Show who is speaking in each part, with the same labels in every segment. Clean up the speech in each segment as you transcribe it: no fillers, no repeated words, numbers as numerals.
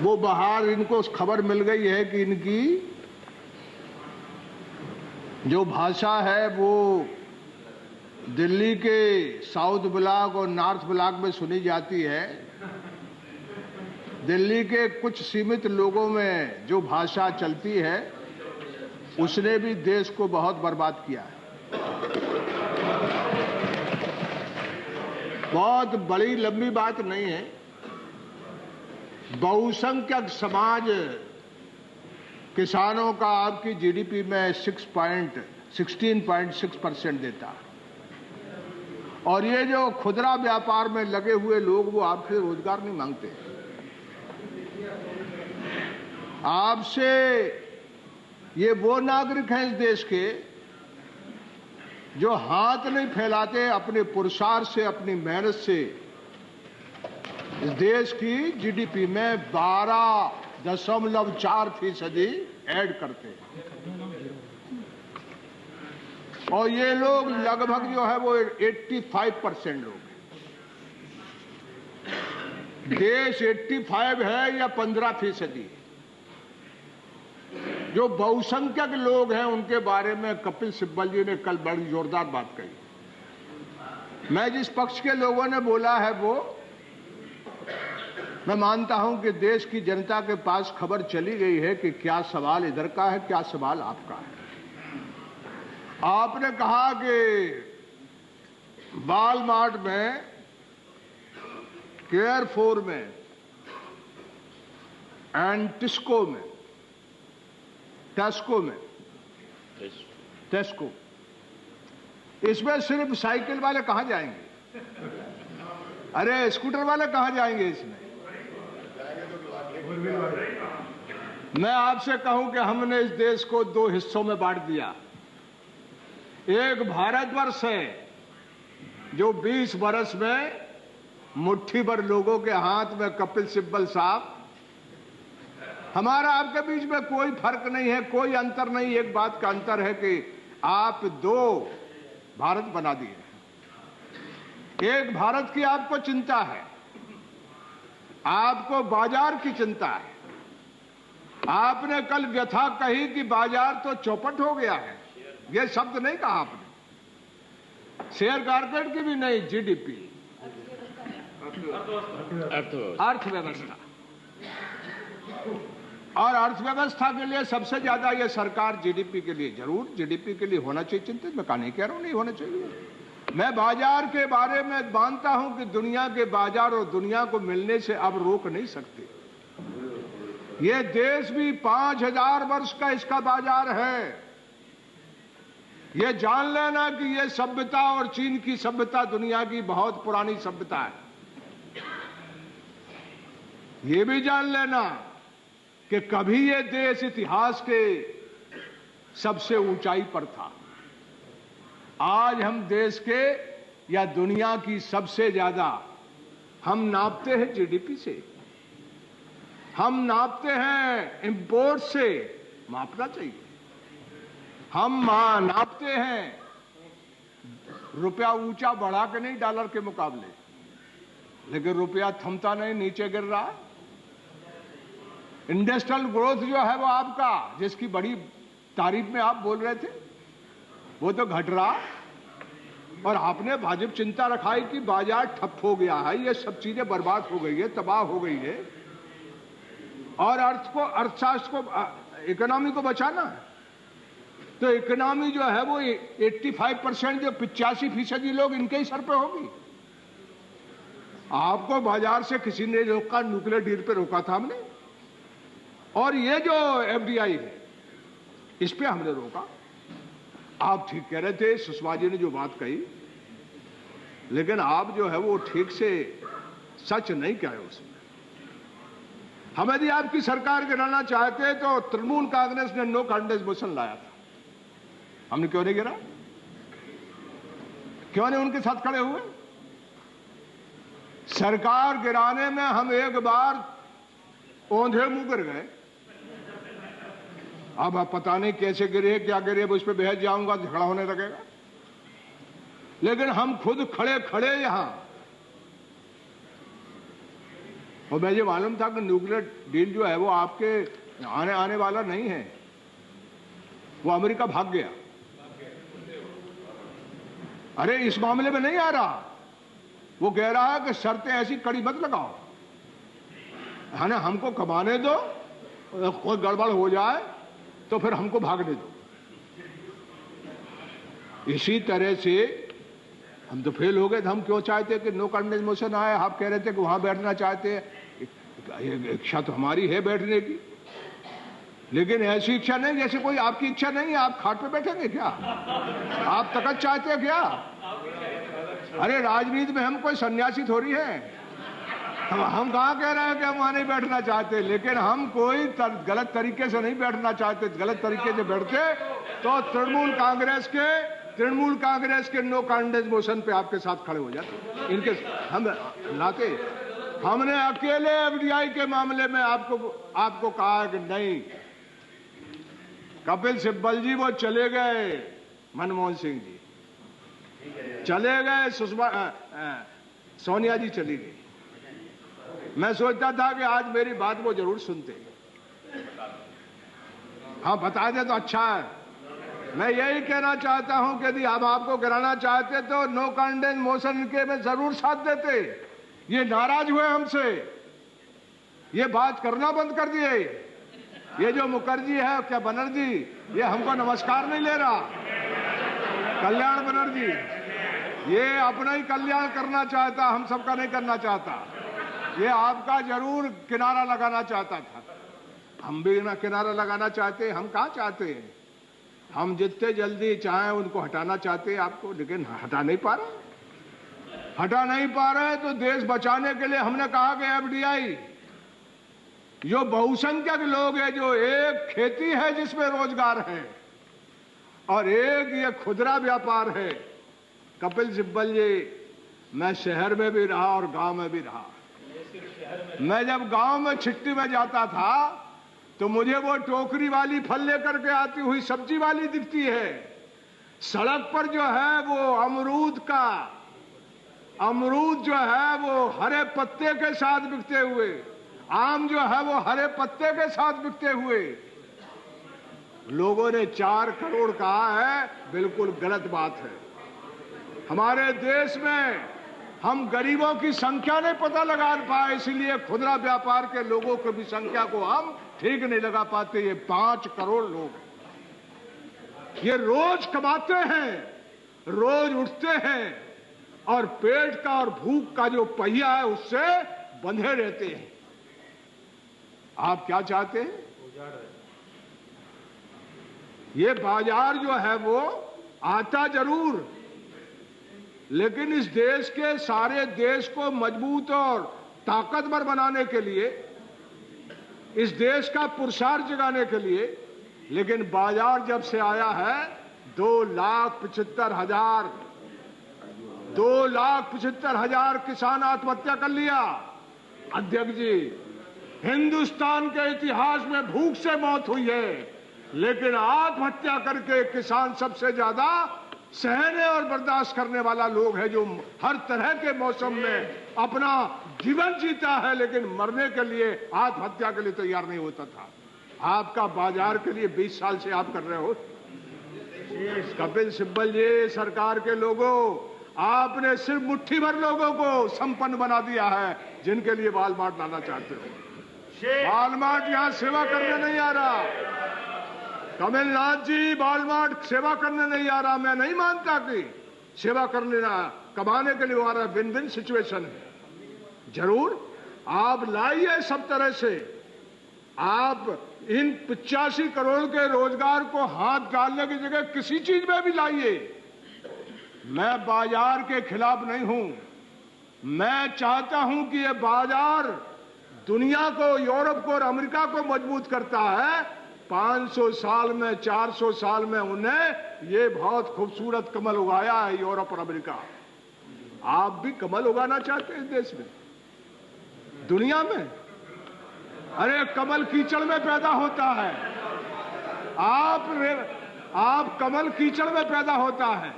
Speaker 1: वो बाहर इनको खबर मिल गई है कि इनकी जो भाषा है वो दिल्ली के साउथ ब्लॉक और नॉर्थ ब्लॉक में सुनी जाती है। दिल्ली के कुछ सीमित लोगों में जो भाषा चलती है उसने भी देश को बहुत बर्बाद किया है। बहुत बड़ी लंबी बात नहीं है। बहुसंख्यक समाज किसानों का आपकी जीडीपी में 16.6% देता है, और ये जो खुदरा व्यापार में लगे हुए लोग वो आपसे रोजगार नहीं मांगते। आपसे ये वो नागरिक हैं इस देश के जो हाथ नहीं फैलाते, अपने पुरुषार्थ से, अपनी मेहनत से इस देश की जीडीपी में 12.4% ऐड करते हैं। और ये लोग लगभग जो है वो 85% लोग हैं। देश 85 है या 15%? जो बहुसंख्यक लोग हैं उनके बारे में कपिल सिब्बल जी ने कल बड़ी जोरदार बात कही। मैं जिस पक्ष के लोगों ने बोला है वो मैं मानता हूं कि देश की जनता के पास खबर चली गई है कि क्या सवाल इधर का है, क्या सवाल आपका है। आपने कहा कि वॉलमार्ट में, केयरफोर में एंड टेस्को इसमें सिर्फ साइकिल वाले कहां जाएंगे? अरे स्कूटर वाले कहां जाएंगे इसमें? मैं आपसे कहूं कि हमने इस देश को 2 हिस्सों में बांट दिया। एक भारतवर्ष है जो 20 वर्ष में मुट्ठी भर लोगों के हाथ में कपिल सिब्बल साहब, हमारा आपके बीच में कोई फर्क नहीं है, कोई अंतर नहीं। एक बात का अंतर है कि आप 2 भारत बना दिए। एक भारत की आपको चिंता है, आपको बाजार की चिंता है। आपने कल व्यथा कही कि बाजार तो चौपट हो गया है, यह शब्द नहीं कहा आपने। शेयर मार्केट की भी नहीं, जीडीपी, अर्थव्यवस्था। और अर्थव्यवस्था के लिए सबसे ज्यादा यह सरकार जीडीपी के लिए, जरूर जीडीपी के लिए होना चाहिए चिंतित। मैं नहीं कह रहा हूं नहीं होना चाहिए। मैं बाजार के बारे में मानता हूं कि दुनिया के बाजार और दुनिया को मिलने से अब रोक नहीं सकते। यह देश भी 5000 वर्ष का इसका बाजार है। यह जान लेना कि यह सभ्यता और चीन की सभ्यता दुनिया की बहुत पुरानी सभ्यता है। यह भी जान लेना कि कभी यह देश इतिहास के सबसे ऊंचाई पर था। आज हम देश के या दुनिया की सबसे ज्यादा हम नापते हैं जीडीपी से, हम नापते हैं इंपोर्ट से। मापना चाहिए। हम नापते हैं रुपया ऊंचा बढ़ा के नहीं डॉलर के मुकाबले, लेकिन रुपया थमता नहीं, नीचे गिर रहा। इंडस्ट्रियल ग्रोथ जो है वो आपका, जिसकी बड़ी तारीफ में आप बोल रहे थे, वो तो घट रहा। और आपने भाजपा चिंता रखा है कि बाजार ठप हो गया है, ये सब चीजें बर्बाद हो गई है, तबाह हो गई है, और अर्थशास्त्र को, इकोनॉमी को बचाना है। तो इकोनॉमी जो है वो 85%, जो 85% लोग इनके ही सर पे होगी। आपको बाजार से किसी ने रोका, न्यूक्लियर डील पे रोका था हमने। और ये जो एफडीआई है इस पे हमने रोका। आप ठीक कह रहे थे, सुषमा जी ने जो बात कही, लेकिन आप जो है वो ठीक से सच नहीं कहे उसमें। हम यदि आपकी सरकार गिराना चाहते तो तृणमूल कांग्रेस ने नो कॉन्फिडेंस मोशन लाया था, हमने क्यों नहीं गिरा? क्यों नहीं उनके साथ खड़े हुए? सरकार गिराने में हम एक बार औंधे मुंह गिर गए। अब आप पता नहीं कैसे गिरे, क्या गिरे, उस पर बहस जाऊंगा, झगड़ा होने लगेगा। लेकिन हम खुद खड़े खड़े यहां और मुझे मालूम था कि न्यूक्लियर डील जो है वो आपके आने वाला नहीं है, वो अमेरिका भाग गया। अरे इस मामले में नहीं आ रहा, वो कह रहा है कि शर्तें ऐसी कड़ी मत लगाओ, है ना, हमको कमाने दो, कोई गड़बड़ हो जाए तो फिर हमको भागने दो। इसी तरह से हम तो फेल हो गए थे। हम क्यों चाहते कि नो कॉन्फिडेंस मोशन आए? आप कह रहे थे कि वहां बैठना चाहते हैं, इच्छा तो हमारी है बैठने की, लेकिन ऐसी इच्छा नहीं जैसे कोई आपकी इच्छा नहीं है। आप खाट पे बैठेंगे क्या? आप तकत चाहते हैं क्या? अरे राजनीति में हम कोई सन्यासी थोड़ी है। हम कहाँ कह रहे हैं कि हम वहां नहीं बैठना चाहते, लेकिन हम कोई गलत तरीके से नहीं बैठना चाहते। गलत तरीके से बैठते तो तृणमूल कांग्रेस के नो कॉन्फिडेंस मोशन पे आपके साथ खड़े हो जाते। इनके हम लाते। हमने अकेले एफडीआई के मामले में आपको कहा कि नहीं, कपिल सिब्बल जी वो चले गए, मनमोहन सिंह जी चले गए, सोनिया जी चली गई। मैं सोचता था कि आज मेरी बात वो जरूर सुनते। हाँ बता दे तो अच्छा है। मैं यही कहना चाहता हूं कि यदि हम आपको गिराना चाहते तो नो कॉन्फिडेंस मोशन के में जरूर साथ देते। ये नाराज हुए हमसे, ये बात करना बंद कर दिए। ये जो मुखर्जी है, क्या बनर्जी, ये हमको नमस्कार नहीं ले रहा। कल्याण बनर्जी ये अपना ही कल्याण करना चाहता, हम सबका नहीं करना चाहता। ये आपका जरूर किनारा लगाना चाहता था। हम भी ना किनारा लगाना चाहते। हम कहाँ चाहते हैं? हम जितने जल्दी चाहें उनको हटाना चाहते हैं आपको, लेकिन हटा नहीं पा रहे। तो देश बचाने के लिए हमने कहा कि एफडीआई जो बहुसंख्यक लोग हैं, जो एक खेती है जिसमें रोजगार है और एक ये खुदरा व्यापार है। कपिल सिब्बल जी, मैं शहर में भी रहा और गांव में भी रहा। मैं जब गांव में छिट्टी में जाता था तो मुझे वो टोकरी वाली फल लेकर के आती हुई सब्जी वाली दिखती है। सड़क पर जो है वो अमरूद जो है वो हरे पत्ते के साथ बिकते हुए, आम जो है वो हरे पत्ते के साथ बिकते हुए। लोगों ने 4 करोड़ कहा है, बिल्कुल गलत बात है। हमारे देश में हम गरीबों की संख्या नहीं पता लगा पाए, इसलिए खुदरा व्यापार के लोगों की भी संख्या को हम ठीक नहीं लगा पाते। ये 5 करोड़ लोग, ये रोज कमाते हैं, रोज उठते हैं और पेट का और भूख का जो पहिया है उससे बंधे रहते हैं। आप क्या चाहते हैं? ये बाजार जो है वो आता जरूर, लेकिन इस देश के सारे देश को मजबूत और ताकतवर बनाने के लिए, इस देश का पुरुषार्थ जगाने के लिए, लेकिन बाजार जब से आया है 2,75,000 किसान आत्महत्या कर लिया। अध्यक्ष जी, हिंदुस्तान के इतिहास में भूख से मौत हुई है, लेकिन आत्महत्या करके किसान सबसे ज्यादा सहने और बर्दाश्त करने वाला लोग है, जो हर तरह के मौसम में अपना जीवन जीता है, लेकिन मरने के लिए, आत्महत्या के लिए तैयार नहीं होता था। आपका बाजार के लिए 20 साल से आप कर रहे हो। कपिल सिब्बल जी, सरकार के लोगों, आपने सिर्फ मुट्ठी भर लोगों को संपन्न बना दिया है, जिनके लिए वालमार्ट लाना चाहते हो। वालमार्ट यहां सेवा करने नहीं आ रहा। कमलनाथ जी, वालमार्ट सेवा करने नहीं आ रहा। मैं नहीं मानता कि सेवा करने ना, कमाने के लिए आ रहा। विन विन सिचुएशन है। जरूर आप लाइए सब तरह से, आप इन 85 करोड़ के रोजगार को हाथ डालने की जगह किसी चीज में भी लाइए। मैं बाजार के खिलाफ नहीं हूं। मैं चाहता हूं कि यह बाजार दुनिया को, यूरोप को और अमेरिका को मजबूत करता है। 500 साल में, 400 साल में उन्हें ये बहुत खूबसूरत कमल उगाया है, यूरोप और अमेरिका। आप भी कमल उगाना चाहते हैं इस देश में, दुनिया में? अरे कमल कीचड़ में पैदा होता है। आप कमल कीचड़ में पैदा होता है।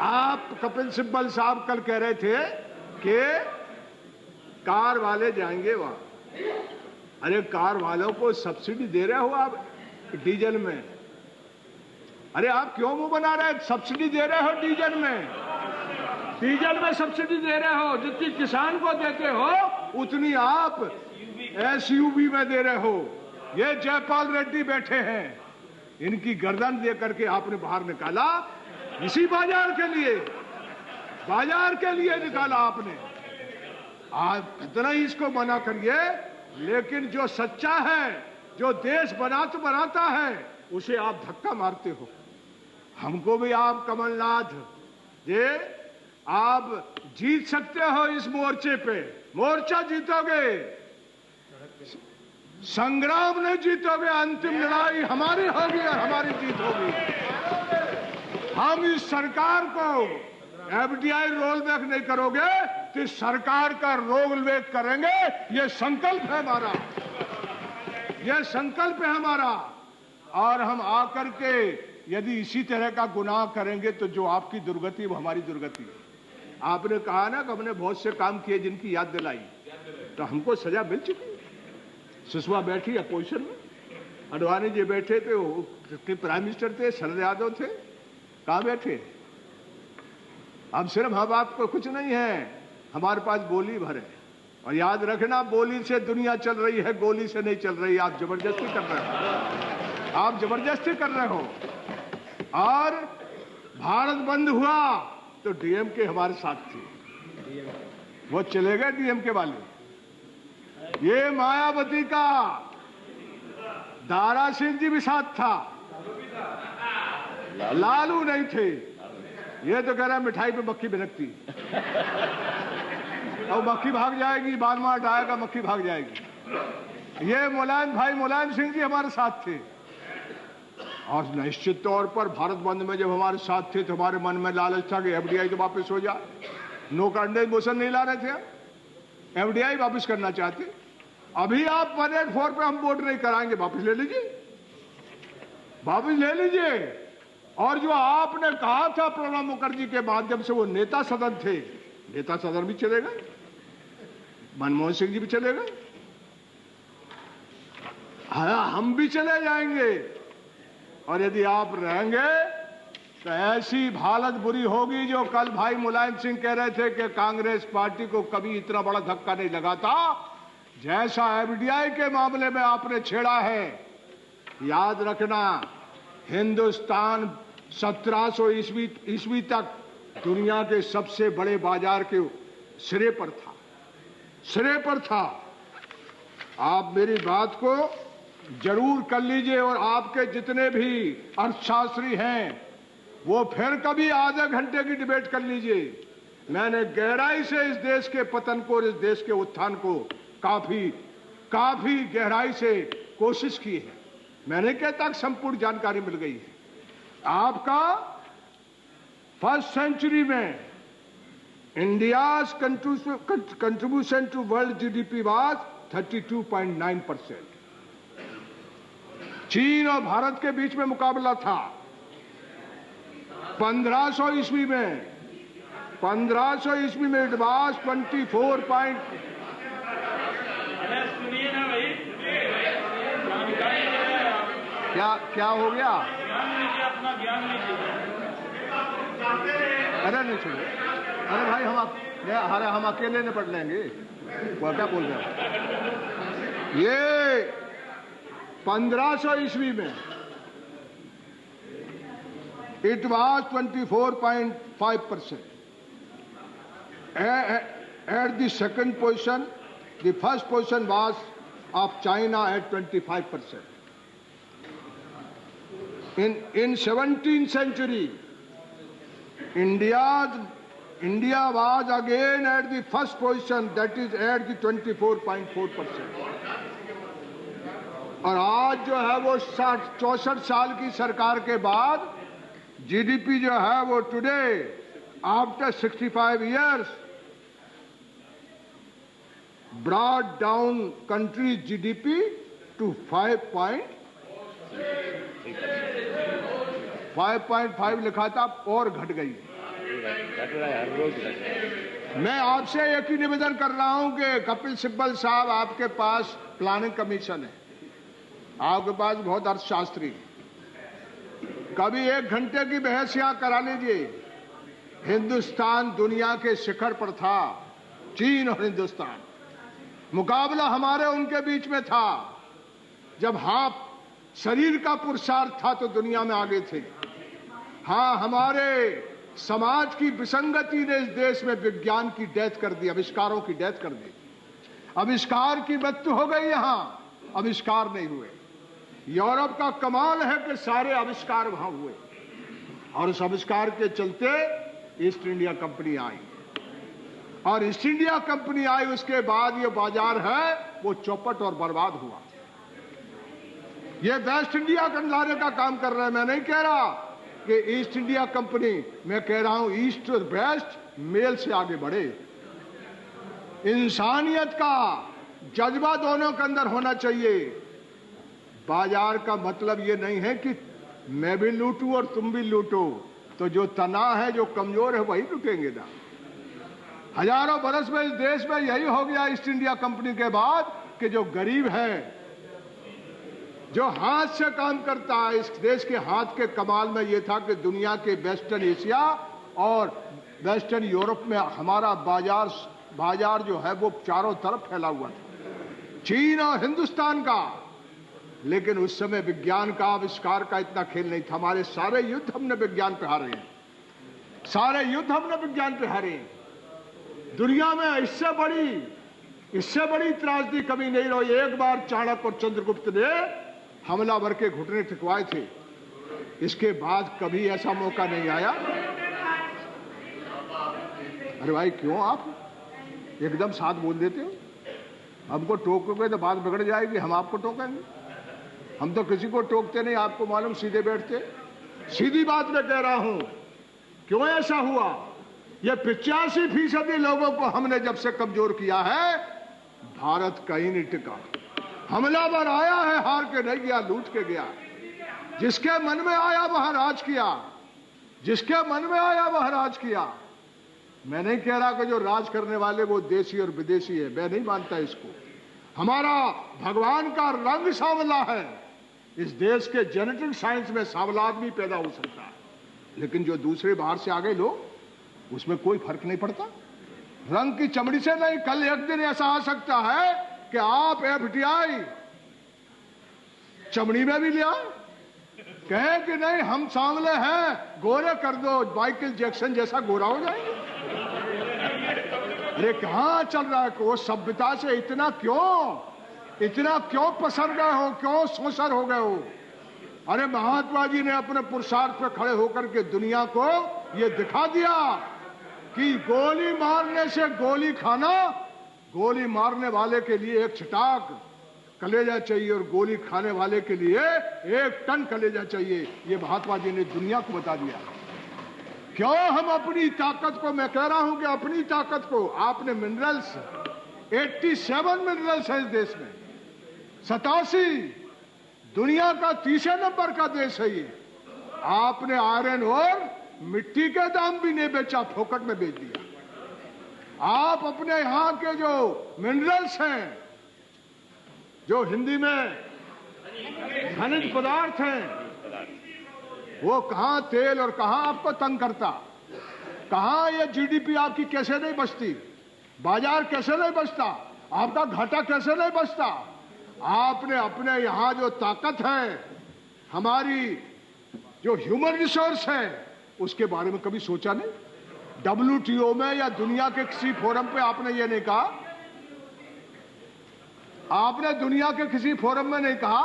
Speaker 1: आप, कपिल सिब्बल साहब कल कह रहे थे कि कार वाले जाएंगे वहां। अरे कार वालों को सब्सिडी दे रहे हो आप डीजल में? अरे आप क्यों मुंह बना रहे हैं? सब्सिडी दे रहे हो डीजल में, डीजल में सब्सिडी दे रहे हो। जितनी किसान को देते हो उतनी आप एसयूवी में दे रहे हो। ये जयपाल रेड्डी बैठे हैं, इनकी गर्दन दे करके आपने बाहर निकाला, इसी बाजार के लिए निकाला आपने। आप कितना ही इसको मना करिए, लेकिन जो सच्चा है, जो देश बनाता है, उसे आप धक्का मारते हो। हमको भी आप कमलनाथ ये आप जीत सकते हो इस मोर्चे पे, मोर्चा जीतोगे, संग्राम नहीं जीतोगे। अंतिम लड़ाई हमारी होगी और हमारी जीत होगी। हम इस सरकार को एफडीआई रोल बैक नहीं करोगे तो इस सरकार का रोल बैक करेंगे। ये संकल्प है हमारा, ये संकल्प है हमारा। और हम आकर के यदि इसी तरह का गुनाह करेंगे तो जो आपकी दुर्गति वो हमारी दुर्गति है। आपने कहा ना कि हमने बहुत से काम किए जिनकी याद दिलाई, तो हमको सजा मिल चुकी है। सुषमा बैठी अपोजिशन में, अडवाणी जी बैठे थे, वो प्राइम मिनिस्टर थे, शरद यादव थे, कहाँ बैठे? अब सिर्फ हम आपको कुछ नहीं है, हमारे पास गोली भर है। और याद रखना, बोली से दुनिया चल रही है, गोली से नहीं चल रही। आप जबरदस्ती कर रहे हो, आप जबरदस्ती कर रहे हो। और भारत बंद हुआ तो डीएमके हमारे साथ थी, वो चले गए डीएमके वाले। ये मायावती का दारा सिंह जी भी साथ था, लालू नहीं थे। ये तो कह रहा है मिठाई पे मक्खी भिनकती, अब मक्खी भाग जाएगी, बाल मार आएगा, मक्खी भाग जाएगी। ये मुलायम सिंह जी हमारे साथ थे। और निश्चित तौर पर भारत बंद में जब हमारे साथ थे तो हमारे मन में लालच था कि एफडीआई तो वापस हो जाए। नो कॉन्टेस्ट मोशन नहीं ला रहे थे, एफडीआई वापस करना चाहते। अभी आप 184 पे हम वोट नहीं कराएंगे, वापस ले लीजिए, वापस ले लीजिए। और जो आपने कहा था प्रणब मुखर्जी के माध्यम से, वो नेता सदन थे, नेता सदन भी चले गए, मनमोहन सिंह जी भी चले गए, हम भी चले जाएंगे। और यदि आप रहेंगे तो ऐसी हालत बुरी होगी। जो कल भाई मुलायम सिंह कह रहे थे कि कांग्रेस पार्टी को कभी इतना बड़ा धक्का नहीं लगा था जैसा एफडीआई के मामले में आपने छेड़ा है। याद रखना, हिंदुस्तान 1700 ईस्वी तक दुनिया के सबसे बड़े बाजार के सिरे पर था। आप मेरी बात को जरूर कर लीजिए। और आपके जितने भी अर्थशास्त्री हैं वो फिर कभी आधे घंटे की डिबेट कर लीजिए। मैंने गहराई से इस देश के पतन को और इस देश के उत्थान को काफी गहराई से कोशिश की है। मैंने कहता कि संपूर्ण जानकारी मिल गई है। आपका फर्स्ट सेंचुरी में India's contribution to world GDP was 32.9%। चीन और भारत के बीच में मुकाबला था 1500 ईस्वी में। 1500 ईस्वी में इट वाज 24 क्या हो गया? अरे नहीं सुनिए, अरे भाई हम अकेले निपट लेंगे, वो क्या बोल रहे हैं? ये 1500 ईस्वी में it was 24.5%. At the second position, the first position was of China at 25%. In 17th century, India was again at the first position, that is at the 24.4%. और आज जो है वो 64 साल की सरकार के बाद जीडीपी जो है वो today after 65 years brought down country's GDP to 5.5 लिखा था और घट गई। मैं आपसे एक ही निवेदन कर रहा हूं कि कपिल सिब्बल साहब, आपके पास प्लानिंग कमीशन है, आपके पास बहुत अर्थशास्त्री, कभी 1 घंटे की बहस यहां करा लीजिए। हिंदुस्तान दुनिया के शिखर पर था, चीन और हिंदुस्तान, मुकाबला हमारे उनके बीच में था। जब हाथ शरीर का पुरुषार्थ था तो दुनिया में आगे थे। हां, हमारे समाज की विसंगति ने इस देश में विज्ञान की डेथ कर दी, आविष्कारों की डेथ कर दी। आविष्कार की मृत्यु हो गई, यहां आविष्कार नहीं हुए। यूरोप का कमाल है कि सारे आविष्कार वहां हुए, और उस आविष्कार के चलते ईस्ट इंडिया कंपनी आई, और ईस्ट इंडिया कंपनी आई, उसके बाद ये बाजार है वो चौपट और बर्बाद हुआ। ये वेस्ट इंडिया लाने का काम कर रहे हैं। मैं नहीं कह रहा कि ईस्ट इंडिया कंपनी, मैं कह रहा हूं ईस्ट और वेस्ट मेल से आगे बढ़े। इंसानियत का जज्बा दोनों के अंदर होना चाहिए। बाजार का मतलब ये नहीं है कि मैं भी लूटूं और तुम भी लूटो, तो जो तना है, जो कमजोर है, वही लूटेंगे ना। हजारों बरस में इस देश में यही हो गया ईस्ट इंडिया कंपनी के बाद कि जो गरीब है, जो हाथ से काम करता है, इस देश के हाथ के कमाल में यह था कि दुनिया के वेस्टर्न एशिया और वेस्टर्न यूरोप में हमारा बाजार जो है वो चारों तरफ फैला हुआ था, चीन और हिंदुस्तान का। लेकिन उस समय विज्ञान का, आविष्कार का इतना खेल नहीं था। हमारे सारे युद्ध हमने विज्ञान पे हारे हैं, सारे युद्ध हमने विज्ञान पे हारे हैं। दुनिया में इससे बड़ी त्रासदी कभी नहीं रही। एक बार चाणक्य और चंद्रगुप्त ने हमलावर के घुटने टिकवाए थे, इसके बाद कभी ऐसा मौका नहीं आया। अरे भाई, क्यों आप एकदम साथ बोल देते हो? हमको टोकोगे तो बात बिगड़ जाएगी, हम आपको टोकेंगे? हम तो किसी को टोकते नहीं, आपको मालूम, सीधे बैठते। सीधी बात मैं कह रहा हूं, क्यों ऐसा हुआ? ये 85% लोगों को हमने जब से कमजोर किया है, भारत कहीं नहीं टिका। हमलावर आया है, हार के नहीं गया, लूट के गया। जिसके मन में आया वह राज किया, जिसके मन में आया वह राज किया। मैं नहीं कह रहा कि जो राज करने वाले वो देशी और विदेशी है, मैं नहीं मानता इसको। हमारा भगवान का रंग सांवला है। इस देश के जेनेटिक साइंस में सांवला आदमी पैदा हो सकता है, लेकिन जो दूसरे बाहर से आ गए लोग, उसमें कोई फर्क नहीं पड़ता। रंग की चमड़ी से नहीं। कल एक दिन ऐसा आ सकता है कि आप FDI चमड़ी में भी ले आए, कहे कि नहीं हम सांवले हैं, गोरे कर दो, माइकल जैक्सन जैसा गोरा हो जाएंगे। अरे कहां चल रहा है? को सभ्यता से इतना क्यों पसर गए हो, क्यों सोसर हो गए हो? अरे महात्मा जी ने अपने पुरुषार्थ पे खड़े होकर के दुनिया को ये दिखा दिया कि गोली मारने से गोली खाना, गोली मारने वाले के लिए एक छटाक कलेजा चाहिए और गोली खाने वाले के लिए 1 टन कलेजा चाहिए। ये महात्मा जी ने दुनिया को बता दिया। क्यों हम अपनी ताकत को, मैं कह रहा हूं कि अपनी ताकत को, आपने मिनरल्स, 87 मिनरल्स है इस देश में, 87, दुनिया का 30 नंबर का देश है ये। आपने आयरन और मिट्टी के दाम भी नहीं बेचा, फोकट में बेच दिया। आप अपने यहां के जो मिनरल्स हैं, जो हिंदी में खनिज पदार्थ हैं, वो कहां तेल और कहां आपको तंग करता, कहां ये GDP आपकी कैसे नहीं बचती, बाजार कैसे नहीं बचता, आपका घाटा कैसे नहीं बचता। आपने अपने यहां जो ताकत है, हमारी जो ह्यूमन रिसोर्स है, उसके बारे में कभी सोचा नहीं? WTO में या दुनिया के किसी फोरम पे आपने ये नहीं कहा, आपने दुनिया के किसी फोरम में नहीं कहा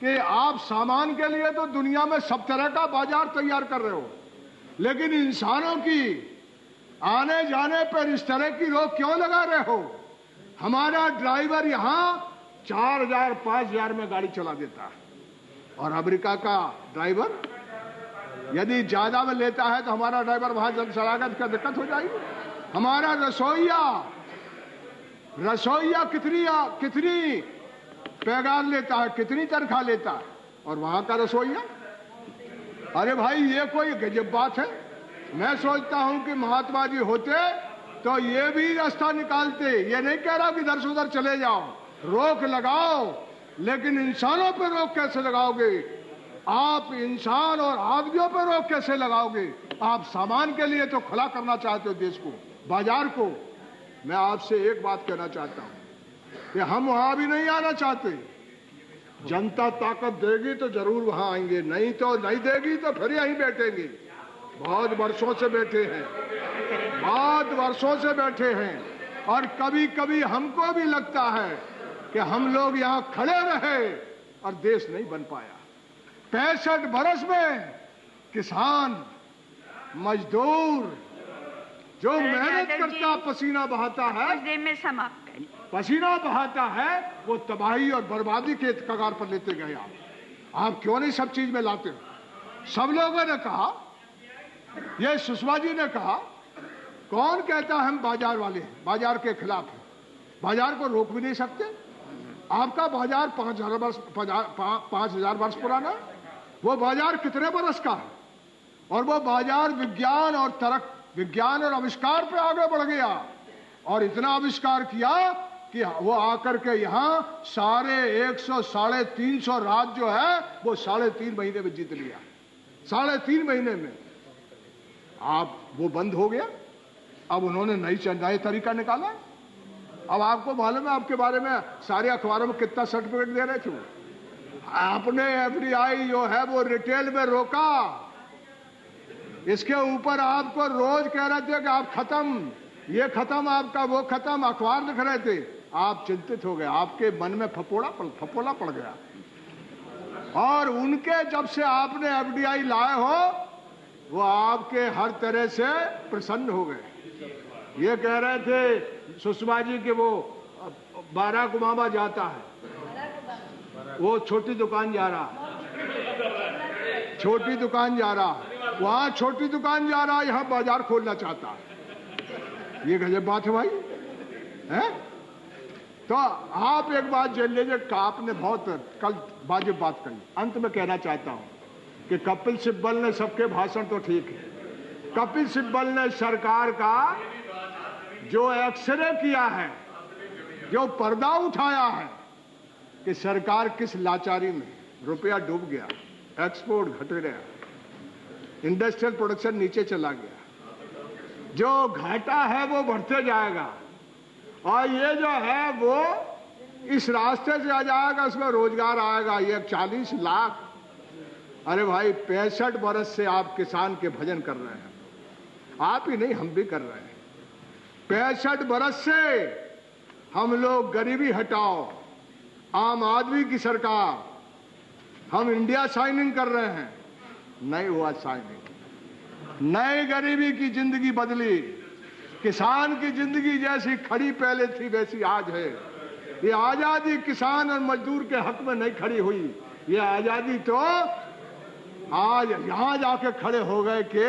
Speaker 1: कि आप सामान के लिए तो दुनिया में सब तरह का बाजार तैयार कर रहे हो, लेकिन इंसानों की आने जाने पर इस तरह की रोक क्यों लगा रहे हो? हमारा ड्राइवर यहां 4000 5000 में गाड़ी चला देता है, और अमेरिका का ड्राइवर यदि ज्यादा में लेता है तो हमारा ड्राइवर वहां जब चलाएगा तो क्या दिक्कत हो जाएगी? हमारा रसोईया कितनी पैगाम लेता है, कितनी तनख्वाह लेता है, और वहां का रसोईया? अरे भाई, ये कोई गजब बात है। मैं सोचता हूं कि महात्मा जी होते तो ये भी रास्ता निकालते। ये नहीं कह रहा कि इधर से उधर चले जाओ, रोक लगाओ, लेकिन इंसानों पर रोक कैसे लगाओगे? आप इंसान और आदमियों पर रोक कैसे लगाओगे? आप सामान के लिए तो खुला करना चाहते हो देश को, बाजार को। मैं आपसे एक बात कहना चाहता हूं कि हम वहां भी नहीं आना चाहते। जनता ताकत देगी तो जरूर वहां आएंगे, नहीं तो नहीं देगी तो फिर यहीं बैठेंगे। बहुत वर्षों से बैठे हैं, बहुत वर्षों से बैठे हैं, और कभी कभी हमको भी लगता है कि हम लोग यहां खड़े रहे और देश नहीं बन पाया। 65 बरस में किसान, मजदूर जो मेहनत करता, पसीना बहाता है,
Speaker 2: में समाप्त करें।
Speaker 1: पसीना बहाता है, वो तबाही और बर्बादी के कगार पर लेते गए। आप क्यों नहीं सब चीज में लाते हो? सब लोगों ने कहा, ये सुषमा जी ने कहा, कौन कहता है हम बाजार वाले हैं, बाजार के खिलाफ हैं? बाजार को रोक भी नहीं सकते। आपका बाजार 5,000 वर्ष पुराना है। वो बाजार कितने बरस का है? और वो बाजार विज्ञान और आविष्कार पे आगे बढ़ गया, और इतना आविष्कार किया कि वो आकर के यहाँ सारे 100-350 राज्य जो है वो 3.5 महीने में जीत लिया। 3.5 महीने में आप वो बंद हो गया। अब उन्होंने नई तरीका निकाला। अब आपको मालूम है, आपके बारे में सारे अखबारों में कितना सर्टिफिकेट दे रहे थे। आपने एफडीआई जो है वो रिटेल में रोका। इसके ऊपर आपको रोज कह रहे थे कि आप खत्म, ये खत्म, आपका वो खत्म, अखबार लिख रहे थे। आप चिंतित हो गए, आपके मन में फपोला पड़ गया। और उनके जब से आपने एफडीआई लाए हो, वो आपके हर तरह से प्रसन्न हो गए। ये कह रहे थे सुषमा जी कि वो बाराक ओबामा जाता है, वो छोटी दुकान जा रहा है, छोटी दुकान जा रहा, वहां छोटी दुकान जा रहा, यहां बाजार खोलना चाहता। ये गजब बात है भाई, है? तो आप एक बात जान लीजिए, आपने बहुत कल वाजिब बात कही। अंत में कहना चाहता हूं कि कपिल सिब्बल ने, सबके भाषण तो ठीक है, कपिल सिब्बल ने सरकार का जो एक्सरे किया है, जो पर्दा उठाया है कि सरकार किस लाचारी में, रुपया डूब गया, एक्सपोर्ट घट गया, इंडस्ट्रियल प्रोडक्शन नीचे चला गया, जो घाटा है वो बढ़ते जाएगा, और ये जो है वो इस रास्ते से आ जाएगा, उसमें रोजगार आएगा। ये 40 लाख। अरे भाई, 65 बरस से आप किसान के भजन कर रहे हैं। आप ही नहीं, हम भी कर रहे हैं। 65 बरस से हम लोग गरीबी हटाओ, आम आदमी की सरकार, हम इंडिया साइनिंग कर रहे हैं। नहीं हुआ साइनिंग। नई गरीबी की जिंदगी बदली, किसान की जिंदगी जैसी खड़ी पहले थी वैसी आज है। ये आजादी किसान और मजदूर के हक में नहीं खड़ी हुई, ये आजादी तो आज यहां जाके खड़े हो गए कि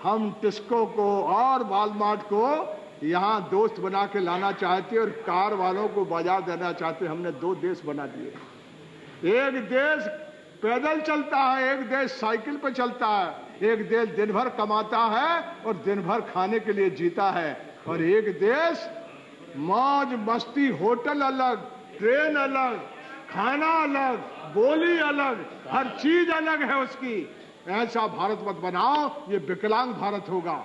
Speaker 1: हम टिस्को को और वालमार्ट को यहां दोस्त बना के लाना चाहते और कार वालों को बाजार देना चाहते। हमने 2 देश बना दिए। एक देश पैदल चलता है, एक देश साइकिल पर चलता है, एक देश दिन भर कमाता है और दिन भर खाने के लिए जीता है, और एक देश मौज मस्ती, होटल अलग, ट्रेन अलग, खाना अलग, बोली अलग, हर चीज अलग है उसकी। ऐसा भारत मत बनाओ, ये विकलांग भारत होगा।